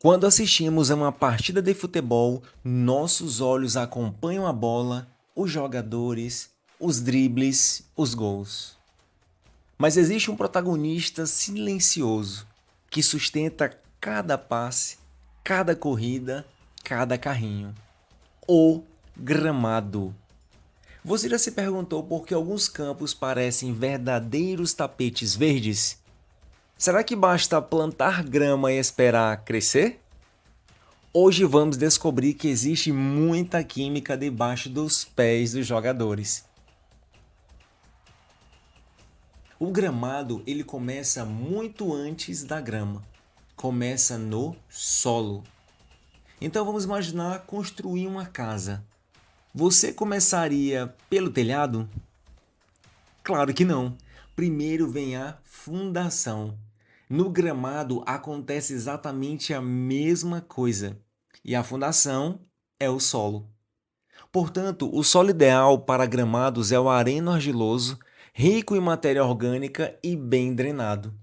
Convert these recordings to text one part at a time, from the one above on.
Quando assistimos a uma partida de futebol, nossos olhos acompanham a bola, os jogadores, os dribles, os gols. Mas existe um protagonista silencioso que sustenta cada passe, cada corrida, cada carrinho: o gramado. Você já se perguntou por que alguns campos parecem verdadeiros tapetes verdes? Será que basta plantar grama e esperar crescer? Hoje vamos descobrir que existe muita química debaixo dos pés dos jogadores. O gramado, ele começa muito antes da grama. Começa no solo. Então vamos imaginar construir uma casa. Você começaria pelo telhado? Claro que não. Primeiro vem a fundação. No gramado acontece exatamente a mesma coisa. E a fundação é o solo. Portanto, o solo ideal para gramados é o areno-argiloso, rico em matéria orgânica e bem drenado.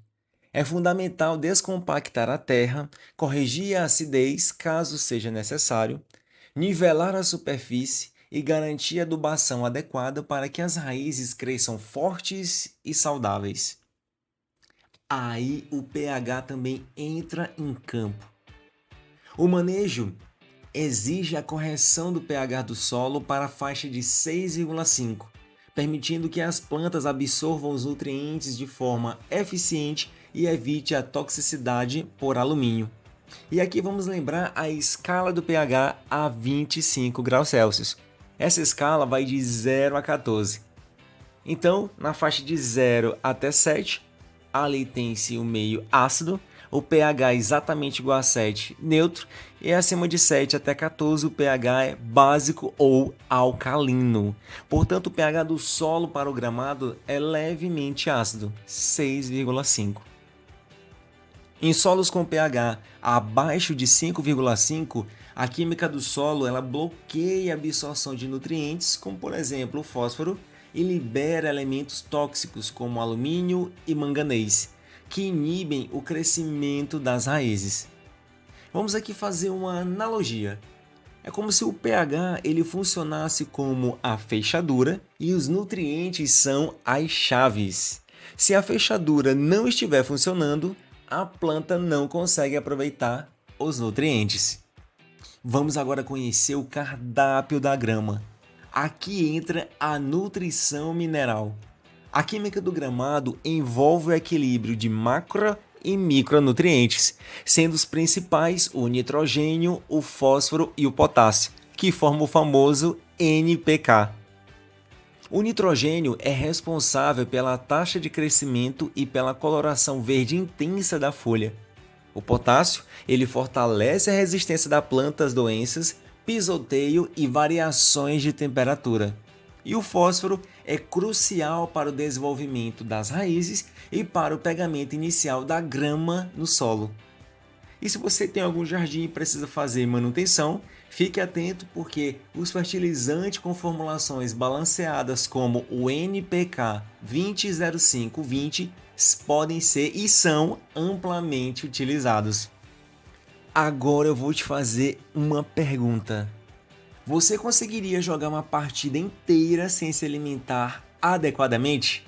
É fundamental descompactar a terra, corrigir a acidez caso seja necessário, nivelar a superfície e garantir a adubação adequada para que as raízes cresçam fortes e saudáveis. Aí o pH também entra em campo. O manejo exige a correção do pH do solo para a faixa de 6,5, permitindo que as plantas absorvam os nutrientes de forma eficiente e evite a toxicidade por alumínio. E aqui vamos lembrar a escala do pH a 25 graus Celsius. Essa escala vai de 0 a 14. Então, na faixa de 0 até 7, ali tem-se o meio ácido, o pH é exatamente igual a 7, neutro, e acima de 7 até 14 o pH é básico ou alcalino. Portanto, o pH do solo para o gramado é levemente ácido, 6,5. Em solos com pH abaixo de 5,5, a química do solo ela bloqueia a absorção de nutrientes, como por exemplo o fósforo, e libera elementos tóxicos como alumínio e manganês, que inibem o crescimento das raízes. Vamos aqui fazer uma analogia. É como se o pH ele funcionasse como a fechadura e os nutrientes são as chaves. Se a fechadura não estiver funcionando, a planta não consegue aproveitar os nutrientes. Vamos agora conhecer o cardápio da grama. Aqui entra a nutrição mineral. A química do gramado envolve o equilíbrio de macro e micronutrientes, sendo os principais o nitrogênio, o fósforo e o potássio, que formam o famoso NPK. O nitrogênio é responsável pela taxa de crescimento e pela coloração verde intensa da folha. O potássio, ele fortalece a resistência da planta às doenças, pisoteio e variações de temperatura. E o fósforo é crucial para o desenvolvimento das raízes e para o pegamento inicial da grama no solo. E se você tem algum jardim e precisa fazer manutenção, fique atento porque os fertilizantes com formulações balanceadas como o NPK 2005-20 podem ser e são amplamente utilizados. Agora eu vou te fazer uma pergunta. Você conseguiria jogar uma partida inteira sem se alimentar adequadamente?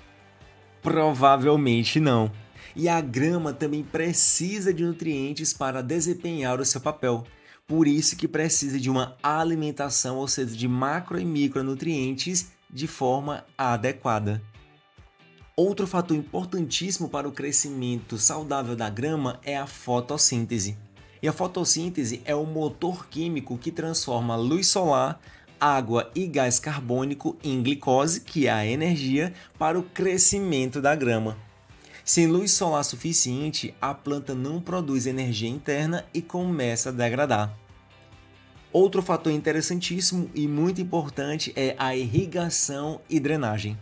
Provavelmente não. E a grama também precisa de nutrientes para desempenhar o seu papel. Por isso que precisa de uma alimentação, ou seja, de macro e micronutrientes de forma adequada. Outro fator importantíssimo para o crescimento saudável da grama é a fotossíntese. E a fotossíntese é o motor químico que transforma luz solar, água e gás carbônico em glicose, que é a energia, para o crescimento da grama. Sem luz solar suficiente, a planta não produz energia interna e começa a degradar. Outro fator interessantíssimo e muito importante é a irrigação e drenagem.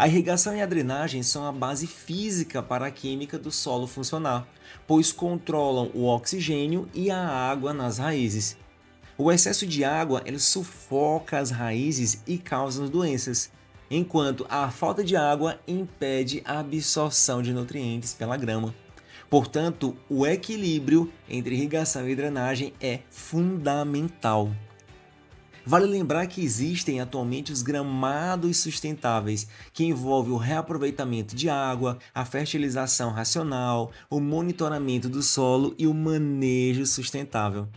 A irrigação e a drenagem são a base física para a química do solo funcionar, pois controlam o oxigênio e a água nas raízes. O excesso de água ele sufoca as raízes e causa doenças, enquanto a falta de água impede a absorção de nutrientes pela grama. Portanto, o equilíbrio entre irrigação e drenagem é fundamental. Vale lembrar que existem atualmente os gramados sustentáveis, que envolvem o reaproveitamento de água, a fertilização racional, o monitoramento do solo e o manejo sustentável.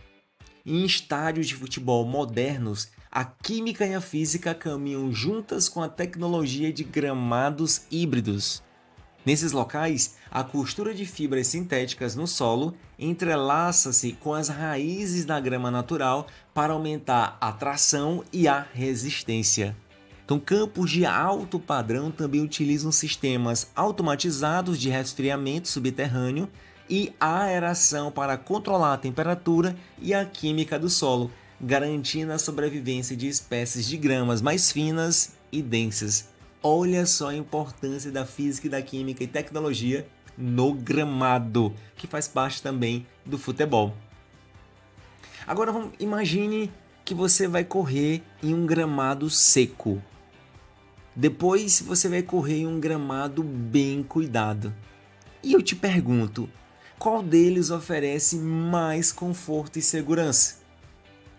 Em estádios de futebol modernos, a química e a física caminham juntas com a tecnologia de gramados híbridos. Nesses locais, a costura de fibras sintéticas no solo entrelaça-se com as raízes da grama natural para aumentar a tração e a resistência. Então, campos de alto padrão também utilizam sistemas automatizados de resfriamento subterrâneo e aeração para controlar a temperatura e a química do solo, garantindo a sobrevivência de espécies de gramas mais finas e densas. Olha só a importância da física e da química e tecnologia no gramado, que faz parte também do futebol. Agora imagine que você vai correr em um gramado seco. Depois você vai correr em um gramado bem cuidado. E eu te pergunto, qual deles oferece mais conforto e segurança?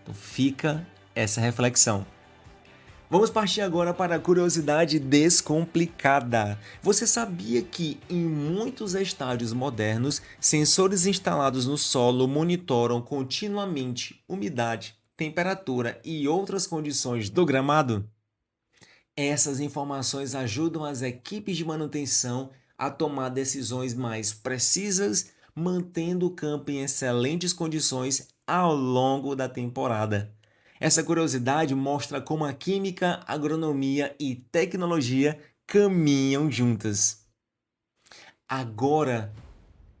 Então fica essa reflexão. Vamos partir agora para a curiosidade descomplicada. Você sabia que em muitos estádios modernos, sensores instalados no solo monitoram continuamente umidade, temperatura e outras condições do gramado? Essas informações ajudam as equipes de manutenção a tomar decisões mais precisas, mantendo o campo em excelentes condições ao longo da temporada. Essa curiosidade mostra como a química, agronomia e tecnologia caminham juntas. Agora,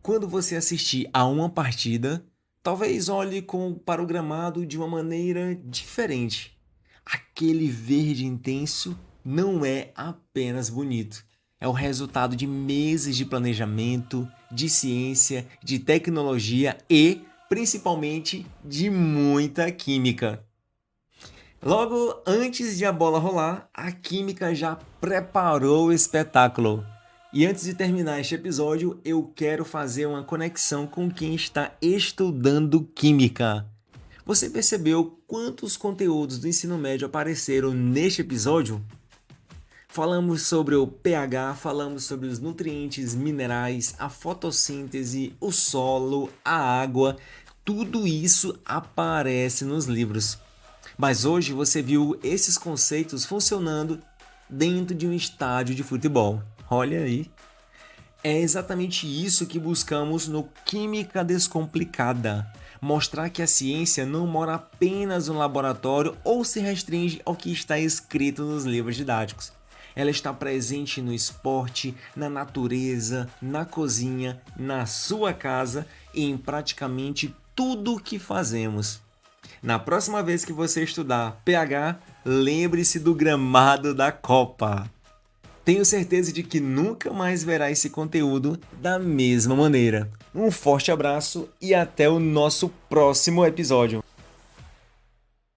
quando você assistir a uma partida, talvez olhe para o gramado de uma maneira diferente. Aquele verde intenso não é apenas bonito. É o resultado de meses de planejamento, de ciência, de tecnologia e, principalmente, de muita química. Logo antes de a bola rolar, a química já preparou o espetáculo. E antes de terminar este episódio, eu quero fazer uma conexão com quem está estudando química. Você percebeu quantos conteúdos do ensino médio apareceram neste episódio? Falamos sobre o pH, falamos sobre os nutrientes, minerais, a fotossíntese, o solo, a água. Tudo isso aparece nos livros. Mas hoje você viu esses conceitos funcionando dentro de um estádio de futebol. Olha aí. É exatamente isso que buscamos no Química Descomplicada. Mostrar que a ciência não mora apenas no laboratório ou se restringe ao que está escrito nos livros didáticos. Ela está presente no esporte, na natureza, na cozinha, na sua casa e em praticamente tudo o que fazemos. Na próxima vez que você estudar pH, lembre-se do gramado da Copa. Tenho certeza de que nunca mais verá esse conteúdo da mesma maneira. Um forte abraço e até o nosso próximo episódio.